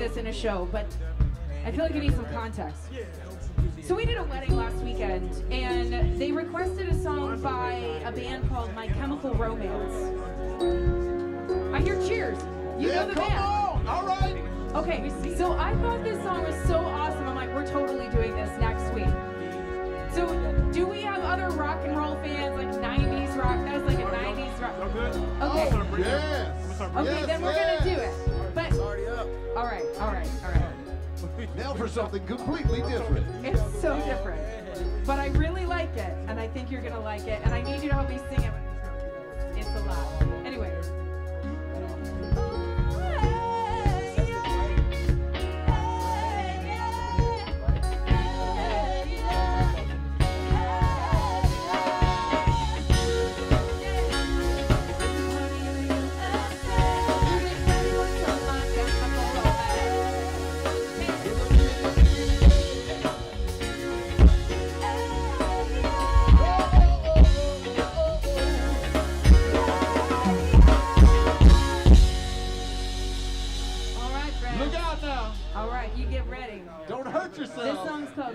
this in a show, but I feel like I need some context. So we did a wedding last weekend, and they requested a song by a band called My Chemical Romance. I hear cheers. You know the band. Come on. All right. Okay, so I thought this song was so awesome. I'm like, we're totally doing this next week. So do we have other rock and roll fans, like 90s rock? That was like a 90s rock. Okay. Yes. Okay, then we're going to do it. But, all right. Now for something completely different. It's so different. But I really like it, and I think you're going to like it, and I need you to help me sing it. It's a lot. Anyway.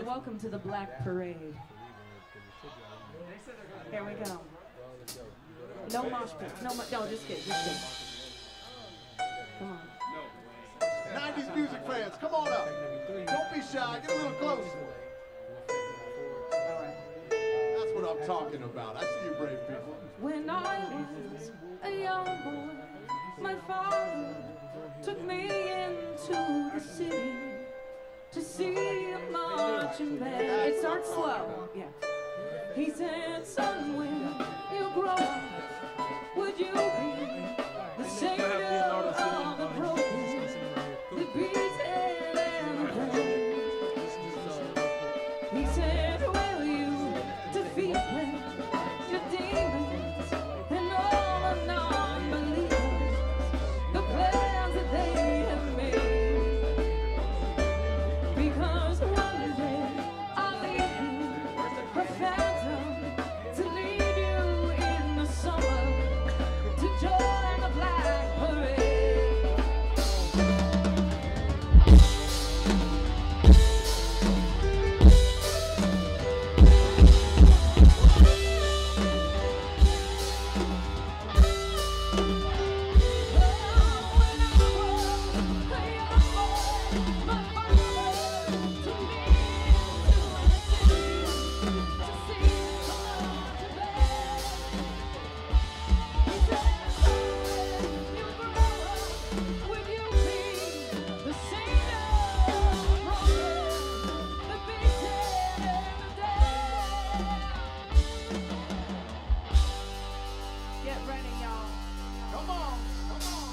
Welcome to the Black Parade. Here we go. No mosh pit. No, just kidding. Come on. 90s music fans, come on up. Don't be shy. Get a little closer. All right. That's what I'm talking about. I see you brave people. When I was a young boy, my father took me into the city to see a marching band. It starts slow. Yeah. He said, son, when you grow up, would you be the savior of the broken, the beaten and the pain? He said, will you defeat them, your demons and all the non-believers, the plans that they have made? Because one day I'll leave you a phantom to lead you in the summer to join the Black Parade. Get ready, y'all. Come on. Come on.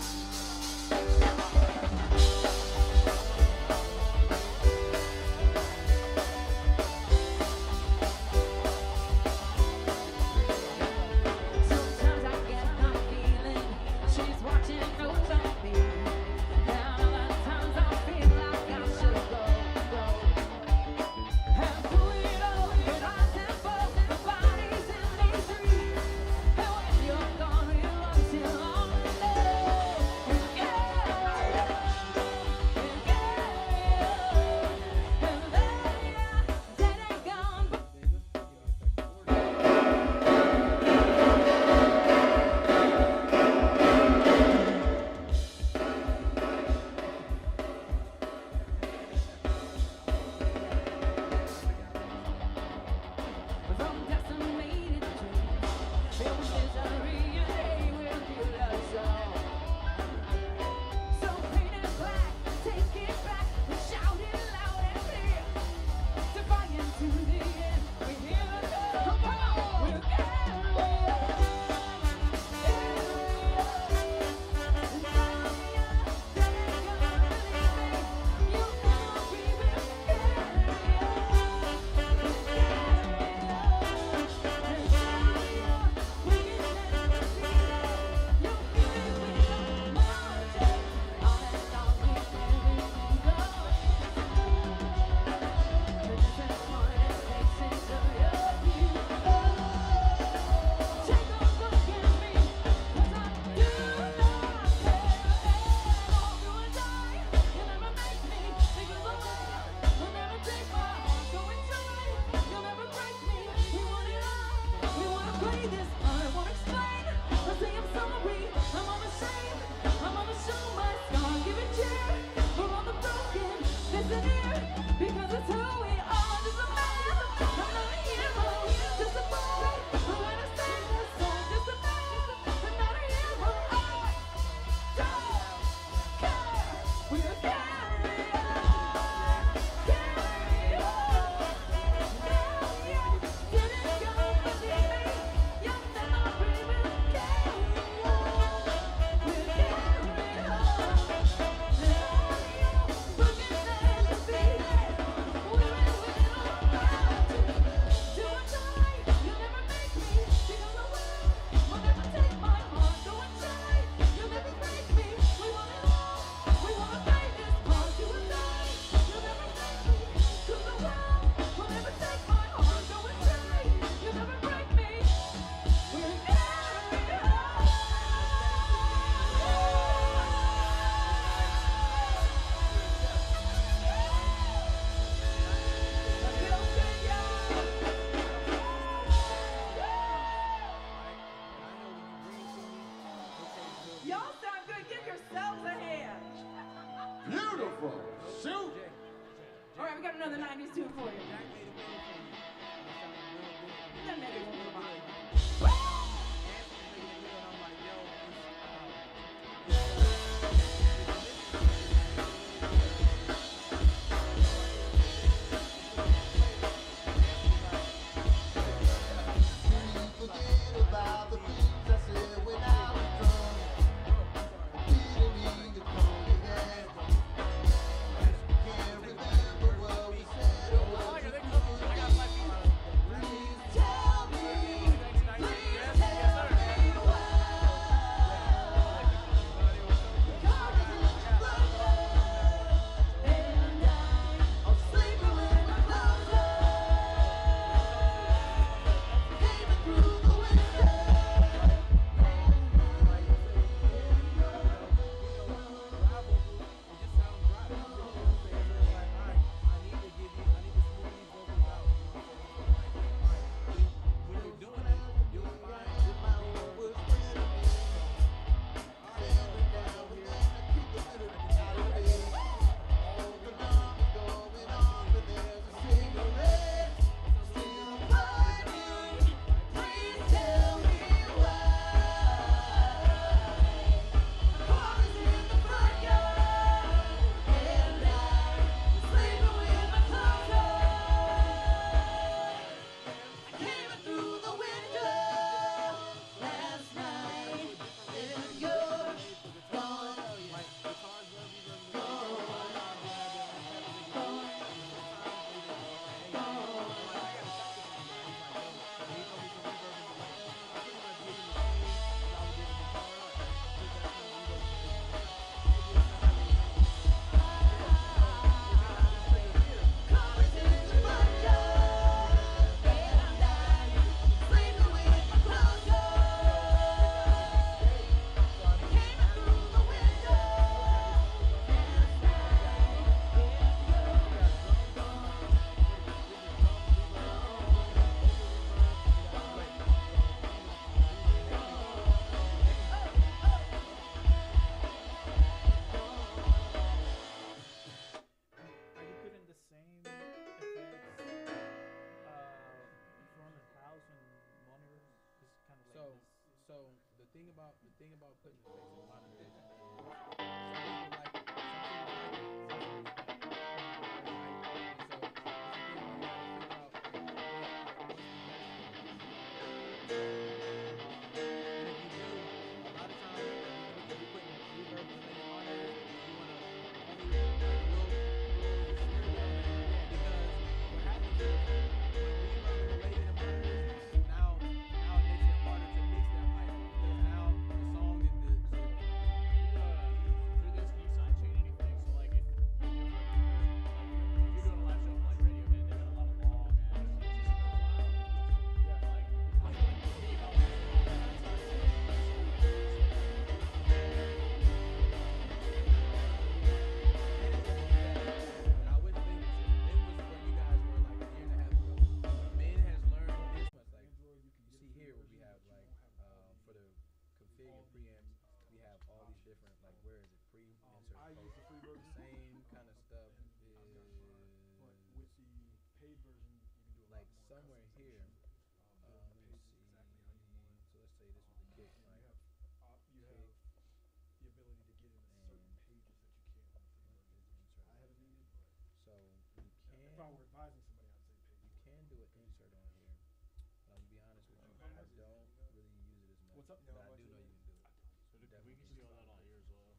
What's up? But I do know you can do it. So we can see all that on here as well.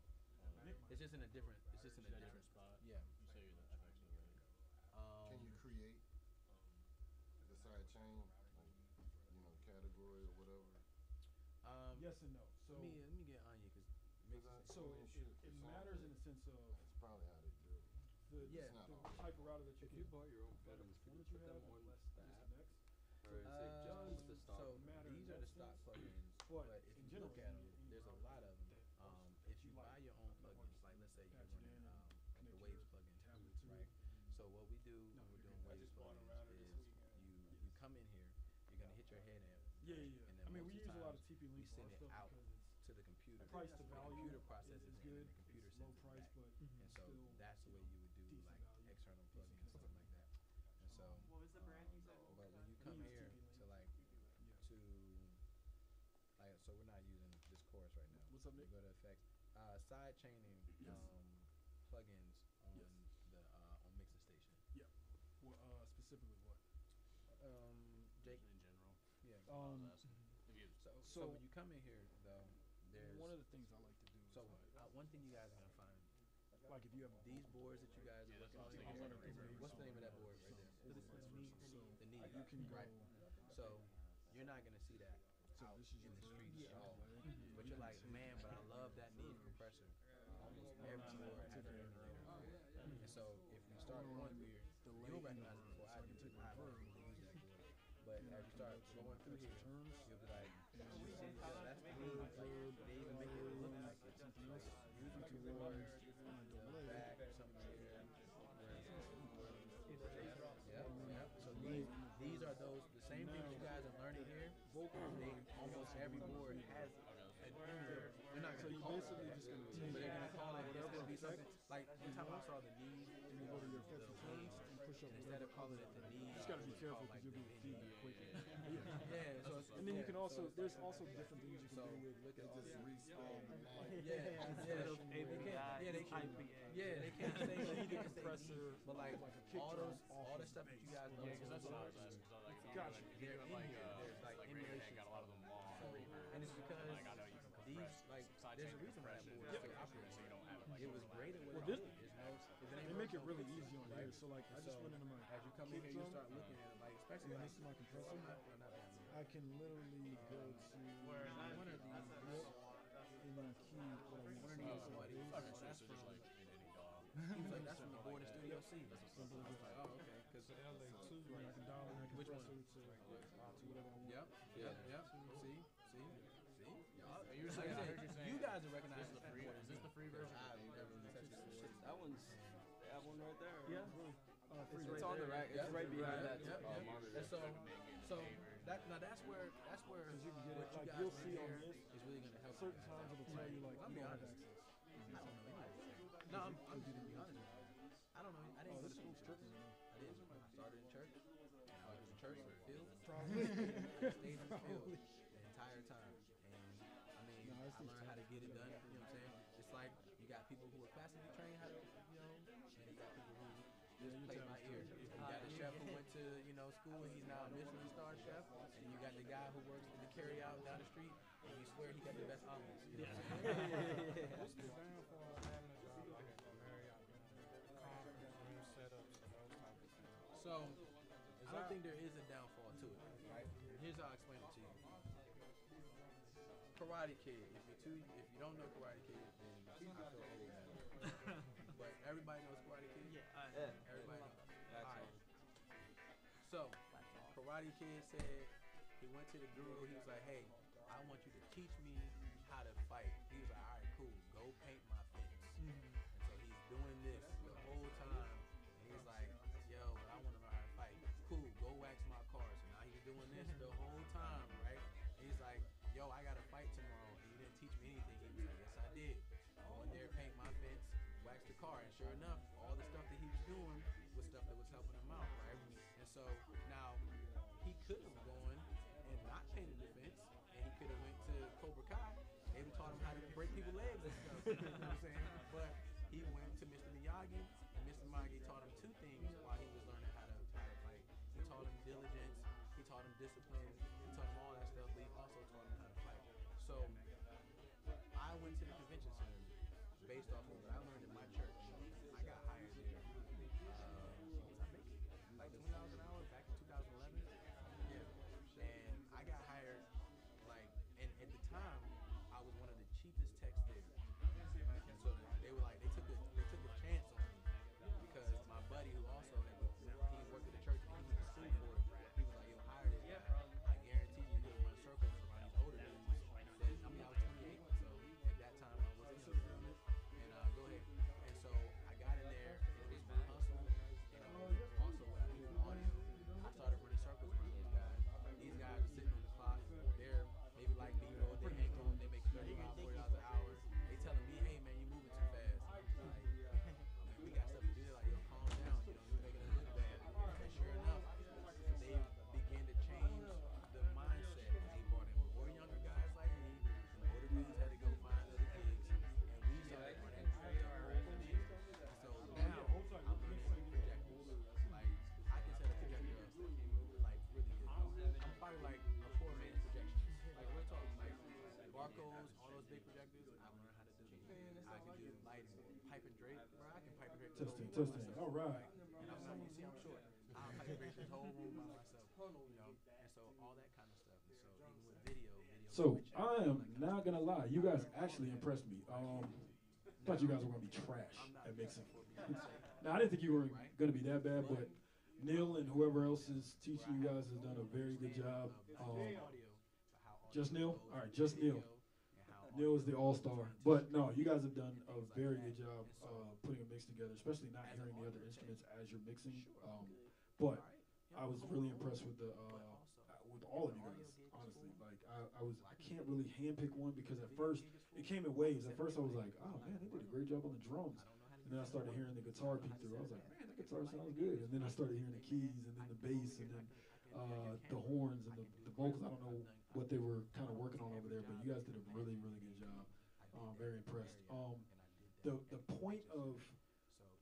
It's just in a different. It's just in a different spot. Yeah. You say you're the FX Can you create the side chain, category or whatever? Yes and no. So let me get Anya because it matters in the sense of that's probably how they do it. the type of router that you If can. you bought your own better plugins, could you performance you put have, them on less the app? disconnects. Or is it just with the stock? So matter these in are that the stock sense. plugins, But but if in you general, look at them, any there's a router lot of them. that If you buy your own plugins, like let's say you're patch it running in and the connect Waves your plugin, tablet to right? it. So what we do when we're doing Waves plugins is you come in here, you're gonna hit your head amp. Yeah. And then I mean, most we of use the a lot of times, TP we Link for send our it stuff out because it's to the computer. price to The value. computer processes is it, good. and the computer It's sends low it price, back. but And so still that's the way you would do decent like value, external decent plugins and stuff connectivity. like that. And so, What was the brand you said? but when you come use here TP-Link. to like to like, so we're not using this chorus right now. What's up, We Nick? go to effects, side chaining plugins on the on mixing station. Well, specifically what? Jake, in general. yeah. If you So when you come in here though, there's One of the things I like to do is so one thing you guys are gonna find. like if you have a These boards that you guys are looking on here, what's the name of that board right there? The knee. you can go. Right. So you're not gonna see that So out this is in your the streets at all. play. But you're like, man, but I love that knee compressor. Almost every board has an emulator. And so if you start going through here, you'll recognize it before I do. Because I don't really use that board. But as you start going through here, you'll be like, that's the knee. Like, they even make it look like it's usually towards the back or something like that. Yeah. So these are the same things you guys are learning here. Almost every board has an emulator. They're not So gonna you call basically it just gonna that, but they're gonna call it. It's whatever gonna be something effect. like one time I saw the knee. And you go to your effects and turns and push up. And instead of calling it the knee, You just gotta be it's careful called, because you'll the get mini. feedback quicker. Yeah. So And then you can also, so there's also different things you can so do with look at all Just this. respawn. They can't say the compressor, but like kick all drum those, all the stuff that you guys know. because that's what I was asking. So like, if you Gotcha. if you're doing like There's like like emulations. got a lot of them long reverb. And it's because Like I know you can these, compress like, side there's a chain reason why that compression board is still so operating. you don't have it like It was great at what Well, it this- did. There's no, if it ain't They make it broke, really don't fix easy on it, here. right? So like, I just went into my As you come in kick here, you drum, start looking at it, like, especially and like, this is my compressor. not that one. I can literally go to One of these. and then key what I want. Somebody- So just like in any dog. He was like, that's from the board in Studio C. I was like, oh, okay. Because I can dial in my Which one? compressor to whatever I want. Yep. See. Y'all, You were saying, I heard you saying. you guys are recognizing Is this the free? Is this the free version? I've never even touched this. That one's that one right there. Yeah. It's on the rack. It's right behind that monitor. And so that's where You can get what it, you like guys you'll learn see on here this, is really gonna help. certain you guys times out. it'll tell you like I'll you be don't have honest. access. I don't know anything. No, I'm to be honest with you. I don't know. I didn't go to school for this. I didn't. I started in church. And I was in church in the field. I stayed in the field the entire time. And I mean, I learned how to get it done. You know what I'm saying? It's like you got people who are classically trained how to, and you got people who just play by ear. You got the chef who went to, school and he's now a Michelin star chef. And you got the guy who works for the carry out down the street and you swear he got the best omelets. You know what I'm saying? What's the downfall of having a job like a Marriott vendor, conference room setups, and those type of things? So, I don't think there is a downfall to it, right? Here's how I explain it to you. Karate Kid. If you don't know Karate Kid, then I feel old now. But everybody knows Karate Kid. Yeah. Everybody knows. All right. So, Karate Kid said he went to the guru. He was like, "Hey, I want you to teach me how to fight." He was like, "All right, cool. Go paint my fence." And so he's doing this the whole time. And he's like, "Yo, but I want to learn how to fight." Cool. Go wax my car. So now he's doing this the whole time, right? And he's like, "Yo, I got to fight tomorrow." And you didn't teach me anything. He was like, "Yes, I did. I went there, paint my fence, wax the car." And sure enough, all the stuff that he was doing was stuff that was helping him out, right? And so now he could have gone and not painted the fence, and he could have went to Cobra Kai. They would taught him how to break people's legs and stuff. You know what I'm saying? But he went to Mr. Miyagi, and Mr. Miyagi taught him two things while he was learning how to fight. He taught him diligence, he taught him discipline, he taught him all that stuff, but he also taught him how to fight. So I went to the convention center based off of what I learned in my church. I got hired there. I think like $20 an hour back in 2011. Yeah, and I got hired like, and at the time I was one of the cheapest techs there. And so they were like, they took a chance on me because my buddy who also had he worked at the church and he went to school for it. He was like, yo, hire this guy. I guarantee you he'll run circles around these older dudes. I mean, I was 28, so at that time I wasn't younger. And go ahead. And so I got in there and it was my hustle. And also what I knew from audio, I started running circles around these guys. These guys are sitting on the clock. They're maybe like me, they hang on, they make $35, $40 an hour. They telling me, hey man, you moving too fast. I'm like, we got stuff to do. They're like, yo, calm down, you're making us look bad. And sure enough, they began to change the mindset. They brought in more younger guys like me. The older dudes had to go find other gigs, and we started running the whole thing. So now I'm learning projectors. Like I can set a projector up like really good. I'm probably like a 4-man projection. Like we're talking like barcodes, all those big projectors. I learned how to do them. I can do lighting, pipe and drape, bro. I can pipe and drape. Testing. All right. And I'm not, you see, I'm short. I'm pipe and drape this whole room by myself. You know, and so all that kind of stuff. And so even with video. So I am not gonna lie, you guys actually impressed me. Thought you guys were gonna be trash at mixing. Now I didn't think you were gonna be that bad, but Neil and whoever else is teaching you guys has done a very good job. Just Neil? All right, just Neil. Neil is the all-star. But no, you guys have done a very good job putting a mix together, especially not hearing the other instruments as you're mixing. But I was really impressed with with all of you guys, honestly. Like I can't really handpick one because at first it came in waves. At first I was like, oh man, they did a great job on the drums. And then I started hearing the guitar peek through. I was like, man, that guitar sounds good. And then I started hearing the keys and then the bass and then the horns and the vocals. I don't know what they were kind of working on over there, but you guys did a really, really good job. Very impressed. The point of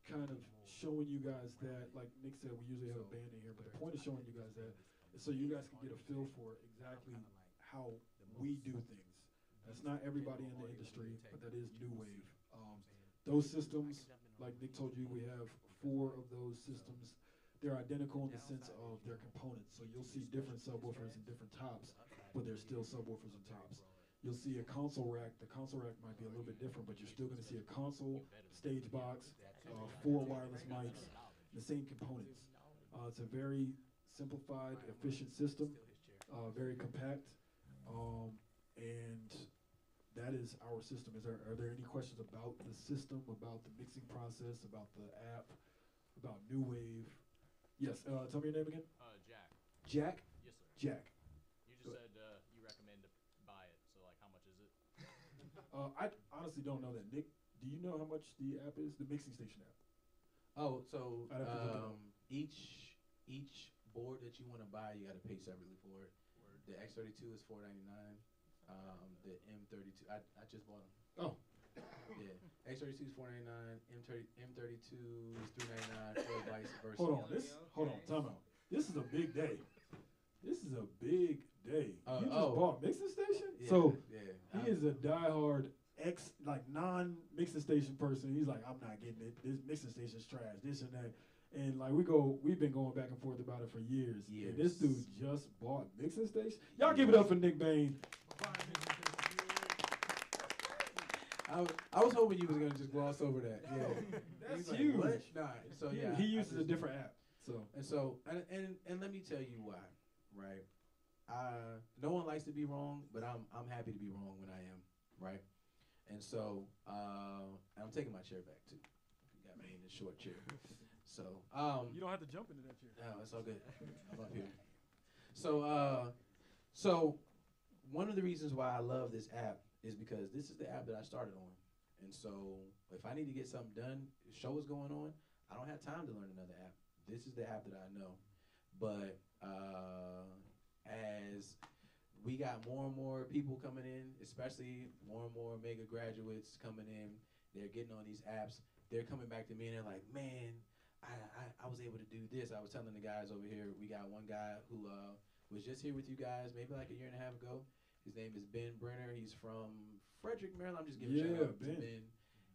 kind of showing you guys that, like Nick said, we usually have a band in here, but the point of showing you guys that is so you guys can get a feel for exactly how we do things. That's not everybody in the industry, but that is new wave. Those systems, like Nick told you, we have 4 of those systems. They're identical in the sense of their components. So you'll see different subwoofers and different tops, but they're still subwoofers and tops. You'll see a console rack. The console rack might be a little bit different, but you're still going to see a console, stage box, 4 wireless mics, the same components. It's a very simplified, efficient system, very compact, and that is our system. Are there any questions about the system, about the mixing process, about the app, about New Wave? Yes, tell me your name again. Jack. Jack? Yes, sir. Jack. You just said you recommend to buy it, so like how much is it? I honestly don't know that. Nick, do you know how much the app is? The mixing station app. Oh, so I'd have to look it up. each board that you want to buy, you got to pay separately for it. The X32 is $499. The M32, I just bought them. Oh. Yeah, X32 is $499. M32 is $399. Or vice versa. Hold on, time out. This is a big day. You just Oh. bought mixing station? Yeah, So yeah. he is a diehard non-mixing station person. He's like, I'm not getting it. This mixing station's trash, this and that. And like we've been going back and forth about it for years. And this dude just bought mixing station. Y'all give it up for Nick Bain. I was hoping you was gonna just gloss over that. Yeah, That's He's like, huge. what? Nah. So yeah, He uses a different app. And let me tell you why, right? No one likes to be wrong, but I'm happy to be wrong when I am, right? And so I'm taking my chair back too. You got me in the short chair. So You don't have to jump into that chair. no, it's all good. I'm up here. So one of the reasons why I love this app is because this is the app that I started on. And so if I need to get something done, the show is going on, I don't have time to learn another app. This is the app that I know. But as we got more and more people coming in, especially more and more mega graduates coming in, they're getting on these apps, they're coming back to me and they're like, man, I was able to do this. I was telling the guys over here, we got one guy who was just here with you guys maybe like a year and a half ago, His name is Ben Brenner. He's from Frederick, Maryland. I'm just giving Yeah, shout out to Ben. Ben.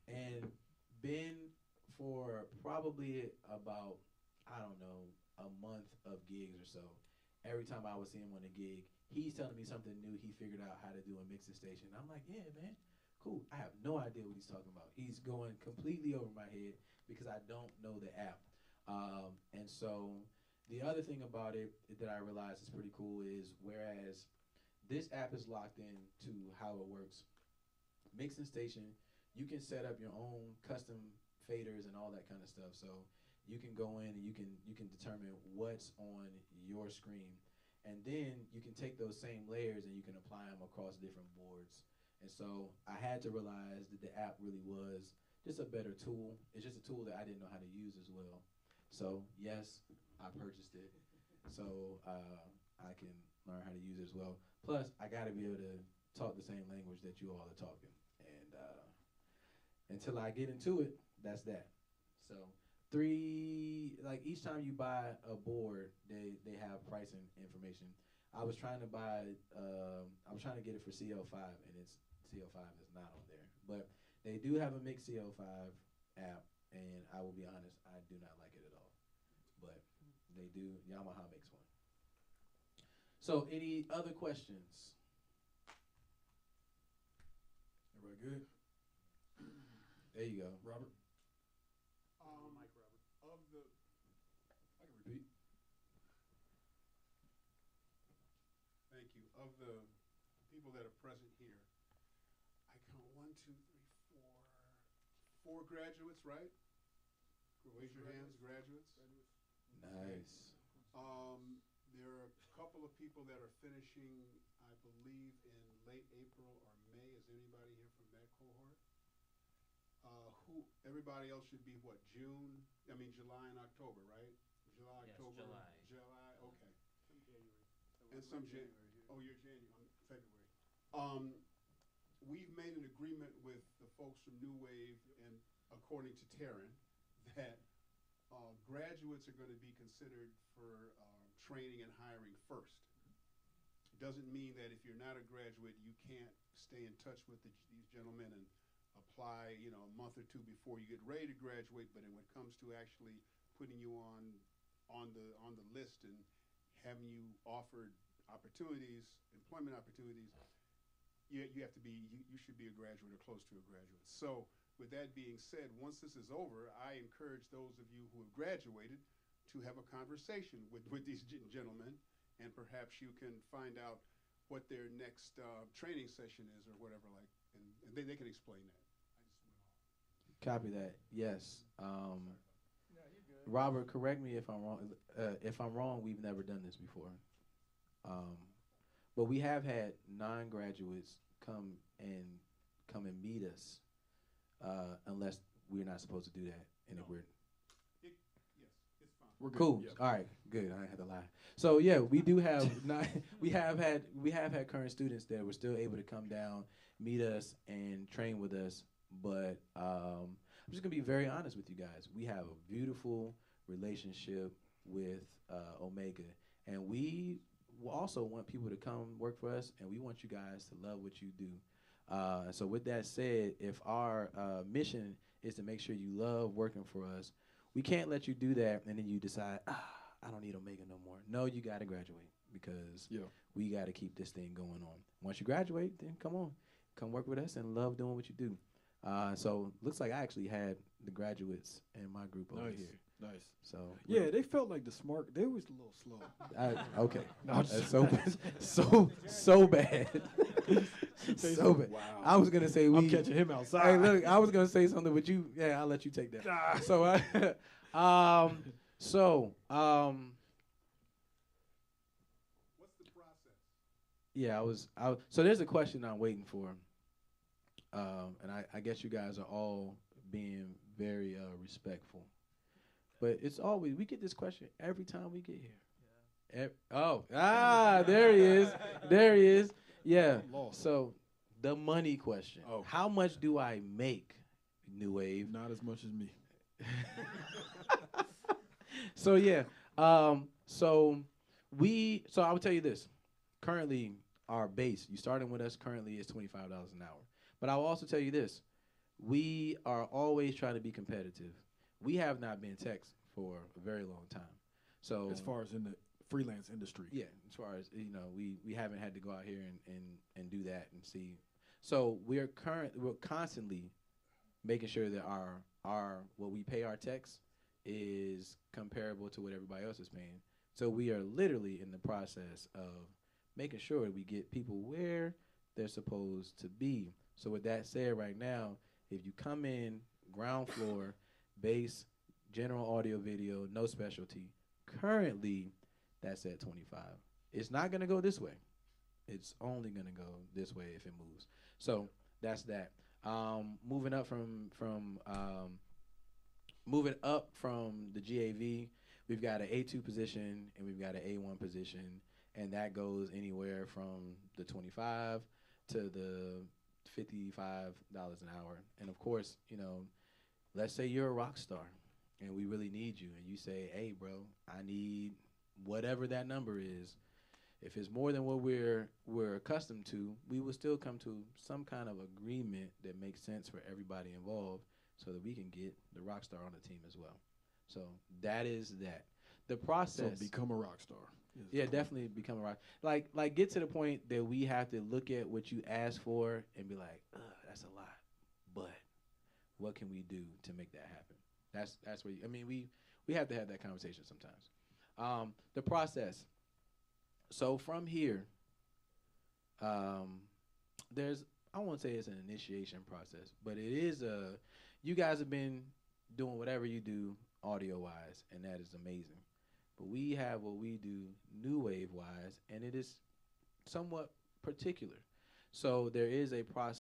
And Ben, for probably about, I don't know, a month of gigs or so, every time I would see him on a gig, he's telling me something new. He figured out how to do a mixing station. I'm like, yeah, man, cool. I have no idea what he's talking about. He's going completely over my head because I don't know the app. And so the other thing about it that I realized is pretty cool is whereas this app is locked in to how it works, Mixing Station, you can set up your own custom faders and all that kind of stuff. So you can go in and you can determine what's on your screen. And then you can take those same layers and you can apply them across different boards. And so I had to realize that the app really was just a better tool. It's just a tool that I didn't know how to use as well. So yes, I purchased it. So I can learn how to use it as well. Plus, I got to be able to talk the same language that you all are talking. And until I get into it, that's that. So each time you buy a board, they have pricing information. I was trying to get it for CL5, and CL5 is not on there. But they do have a mixed CL5 app, and I will be honest, I do not like it at all. But they do, Yamaha makes one. So any other questions? Everybody good? There you go. Robert? Of the I can repeat. Thank you. Of the people that are present here, I count 1, 2, 3, 4 graduates, right? Raise your hands, graduates. Nice. There are a couple of people that are finishing, I believe, in late April or May. Is anybody here from that cohort? Everybody else should be what, July and October, right? July, Yes, October. July. Okay. And some January. Oh, you're January, February. We've made an agreement with the folks from New Wave, and according to Taryn, that graduates are going to be considered for training and hiring first. Doesn't mean that if you're not a graduate, you can't stay in touch with these gentlemen and apply, a month or two before you get ready to graduate. But when it comes to actually putting you on the list and having you offered opportunities, employment opportunities, you have to be, you should be a graduate or close to a graduate. So with that being said, once this is over, I encourage those of you who have graduated to have a conversation with these gentlemen, and perhaps you can find out what their next training session is or whatever, and they can explain that. Copy that. Yes. Robert, correct me if I'm wrong. If I'm wrong, we've never done this before. But we have had non-graduates come and meet us, unless we're not supposed to do that. And if we're Yes, it's fine. We're good. cool. Yeah. All right, good. I had to lie. So yeah, we do have we have had current students that were still able to come down, meet us, and train with us. But I'm just gonna be very honest with you guys. We have a beautiful relationship with Omega, and we also want people to come work for us, and we want you guys to love what you do. So with that said, if our mission is to make sure you love working for us, we can't let you do that and then you decide, I don't need Omega no more. No, you got to graduate because we got to keep this thing going on. Once you graduate, then come work with us and love doing what you do. So looks like I actually had the graduates in my group over here. Nice. So yeah, they felt like they was a little slow. Okay, No, that's so bad. So bad. Wow. I was gonna say I'm catching him outside. Hey, look, I was gonna say something, but I'll let you take that. So, What's the process? yeah, so there's a question I'm waiting for, and I guess you guys are all being very respectful, but it's always, we get this question every time we get here. There he is. Yeah. Lost. So the money question. Oh. How much do I make, New Wave? Not as much as me. So yeah. So I will tell you this. Currently, our base. You starting with us currently is $25 an hour. But I will also tell you this: we are always trying to be competitive. We have not been techs for a very long time. So As far as in the freelance industry. yeah, as far as we haven't had to go out here and do that and see. So we're constantly making sure that our what we pay our techs is comparable to what everybody else is paying. So we are literally in the process of making sure we get people where they're supposed to be. So with that said, right now, if you come in ground floor, bass, general audio video, no specialty, currently that's at 25. It's not gonna go this way. It's only gonna go this way if it moves. So that's that. Moving up from the GAV, we've got an A2 position and we've got an A1 position, and that goes anywhere from the 25 to the $55 an hour. And of course, let's say you're a rock star and we really need you, and you say, hey, bro, I need whatever that number is. If it's more than what we're accustomed to, we will still come to some kind of agreement that makes sense for everybody involved so that we can get the rock star on the team as well. So that is that. The process. So become a rock star. Yeah, definitely become a rock. Like get to the point that we have to look at what you asked for and be like, that's a lot, but what can we do to make that happen? That's where we have to have that conversation sometimes. The process. So from here, there's, I won't say it's an initiation process, but it is you guys have been doing whatever you do audio-wise, and that is amazing. But we have what we do new wave-wise, and it is somewhat particular. So there is a process